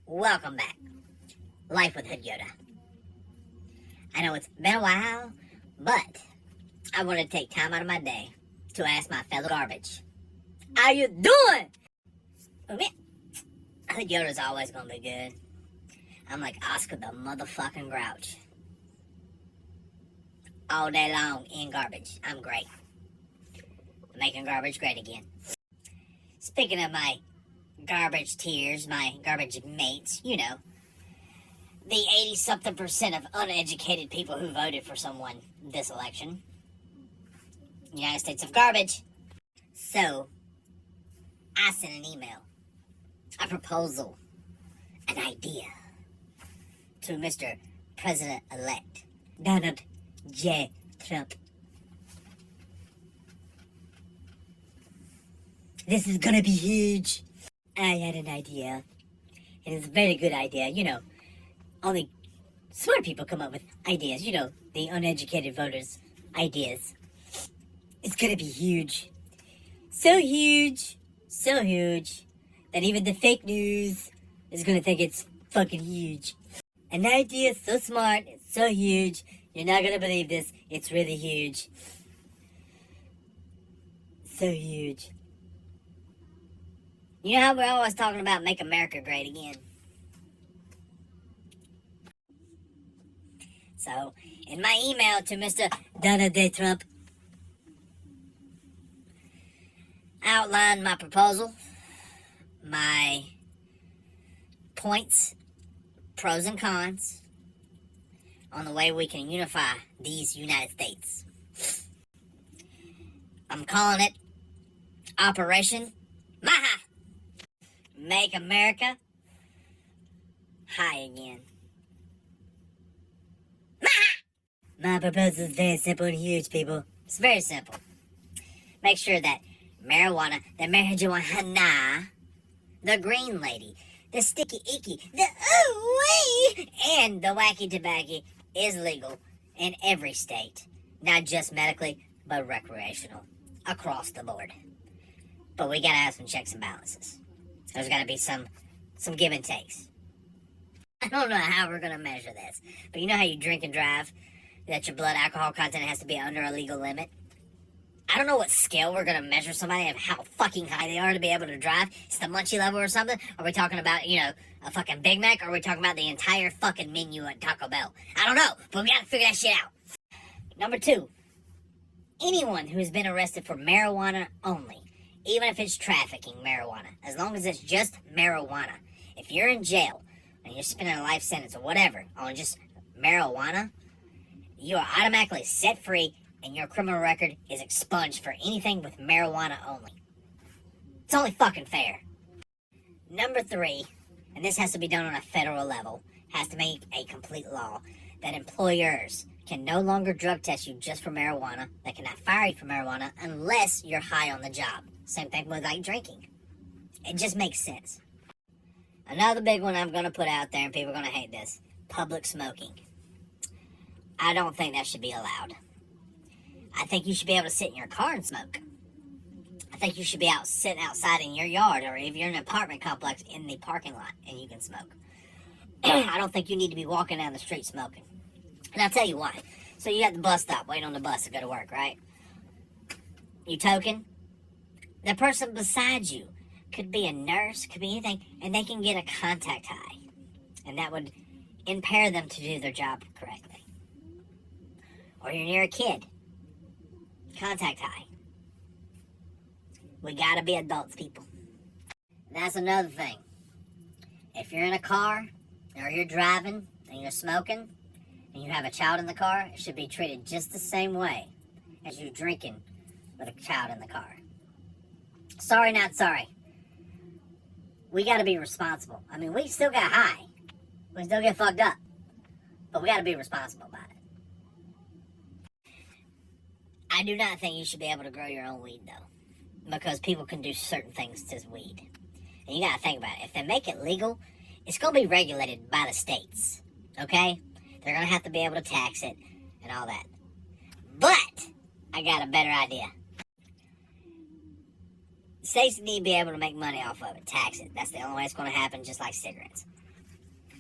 Welcome back. Life with Hood Yoda. I know it's been a while, but I want to take time out of my day to ask my fellow garbage, how you doing? Oh man, Hood Yoda's always gonna be good. I'm like Oscar the motherfucking Grouch. All day long in garbage. I'm great. Making garbage great again. Speaking of my garbage tiers, my garbage mates, you know, the 80-something% of uneducated people who voted for someone this election. United States of garbage. So, I sent an email, a proposal, an idea to Mr. President-elect Donald J. Trump. This is gonna be huge. I had an idea. And it's a very good idea. You know, only smart people come up with ideas. You know, the uneducated voters' ideas. It's gonna be huge. So huge. So huge. That even the fake news is gonna think it's fucking huge. An idea so smart, it's so huge. You're not gonna believe this. It's really huge. So huge. You know how we're always talking about make America great again? So, in my email to Mr. Donald J. Trump, I outlined my proposal, my points, pros and cons, on the way we can unify these United States. I'm calling it Operation MAHA. Make America high again. MAHA! My proposal is very simple and huge, people. It's very simple. Make sure that marijuana, the green lady, the sticky icky, the ooh-wee, and the wacky tobacco is legal in every state. Not just medically, but recreational. Across the board. But we gotta have some checks and balances. There's gotta be some give and takes. I don't know how we're gonna measure this, but you know how you drink and drive? That your blood alcohol content has to be under a legal limit? I don't know what scale we're gonna measure somebody of how fucking high they are to be able to drive. It's the munchie level or something? Are we talking about, you know, a fucking Big Mac? Or are we talking about the entire fucking menu at Taco Bell? I don't know, but we gotta figure that shit out. Number 2. Anyone who has been arrested for marijuana only, even if it's trafficking marijuana, as long as it's just marijuana. If you're in jail and you're spending a life sentence or whatever on just marijuana, you are automatically set free and your criminal record is expunged for anything with marijuana only. It's only fucking fair. Number 3, and this has to be done on a federal level, has to make a complete law that employers can no longer drug test you just for marijuana. They cannot fire you for marijuana unless you're high on the job. Same thing with like drinking. It just makes sense. Another big one I'm going to put out there, and people are going to hate this. Public smoking. I don't think that should be allowed. I think you should be able to sit in your car and smoke. I think you should be out sitting outside in your yard, or if you're in an apartment complex, in the parking lot, and you can smoke. I don't think you need to be walking down the street smoking. And I'll tell you why. So you at the bus stop, waiting on the bus to go to work, right? You toking? The person beside you could be a nurse, could be anything, and they can get a contact high. And that would impair them to do their job correctly. Or you're near a kid. Contact high. We gotta be adults, people. That's another thing. If you're in a car, or you're driving, and you're smoking, and you have a child in the car, it should be treated just the same way as you drinking with a child in the car. Sorry, not sorry. We gotta be responsible. I mean, we still got high. We still get fucked up. But we gotta be responsible about it. I do not think you should be able to grow your own weed, though. Because people can do certain things to weed. And you gotta think about it. If they make it legal, it's gonna be regulated by the states. Okay? They're gonna have to be able to tax it and all that. But I got a better idea. States need to be able to make money off of it, tax it. That's the only way it's going to happen, just like cigarettes.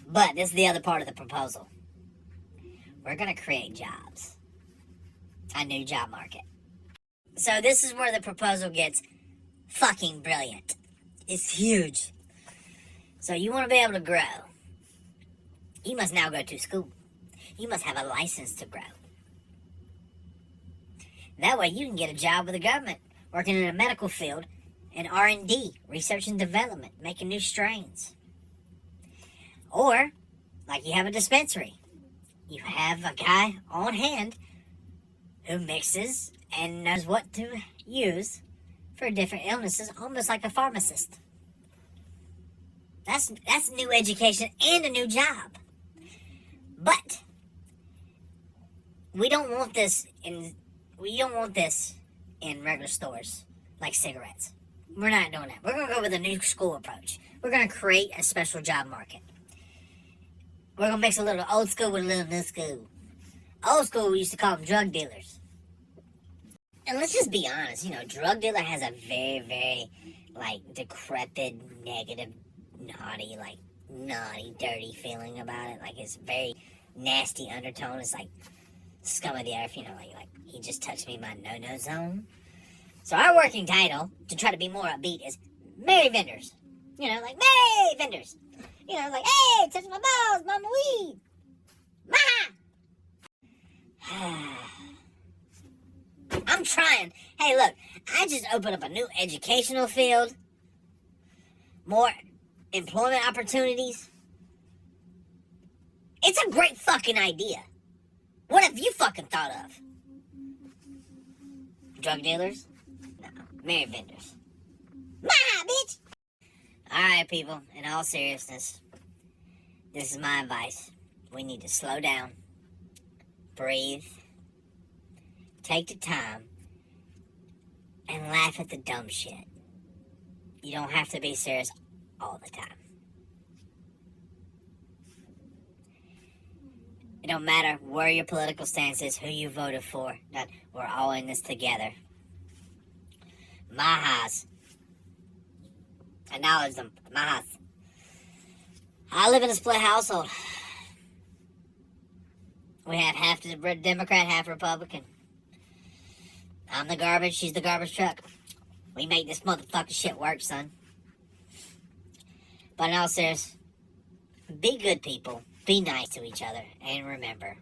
But this is the other part of the proposal. We're going to create jobs. A new job market. So this is where the proposal gets fucking brilliant. It's huge. So you want to be able to grow. You must now go to school. You must have a license to grow. That way you can get a job with the government, working in a medical field, in R&D, research and development, making new strains. Or, like you have a dispensary. You have a guy on hand who mixes and knows what to use for different illnesses, almost like a pharmacist. That's new education and a new job. But we don't want this in regular stores like cigarettes. We're not doing that. We're gonna go with a new school approach. We're gonna create a special job market. We're gonna mix a little old school with a little new school. Old school, we used to call them drug dealers. And let's just be honest, drug dealer has a very, very, decrepit, negative, naughty, dirty feeling about it. Like, it's very nasty undertone. It's like scum of the earth, like he just touched me in my no-no zone. So our working title, to try to be more upbeat, is Merry Vendors. Merry Vendors. Hey, touch my balls, mama weed. MAHA! I'm trying. Hey, look, I just opened up a new educational field. More employment opportunities. It's a great fucking idea. What have you fucking thought of? Drug dealers? No, Merry Vendors. MAHA, bitch! Alright, people, in all seriousness, this is my advice. We need to slow down, breathe, take the time, and laugh at the dumb shit. You don't have to be serious all the time. It don't matter where your political stance is, who you voted for, that we're all in this together. MAHAs. Acknowledge them. MAHAs. I live in a split household. We have half the Democrat, half Republican. I'm the garbage, she's the garbage truck. We make this motherfucking shit work, son. But in all seriousness, be good people, be nice to each other, and remember,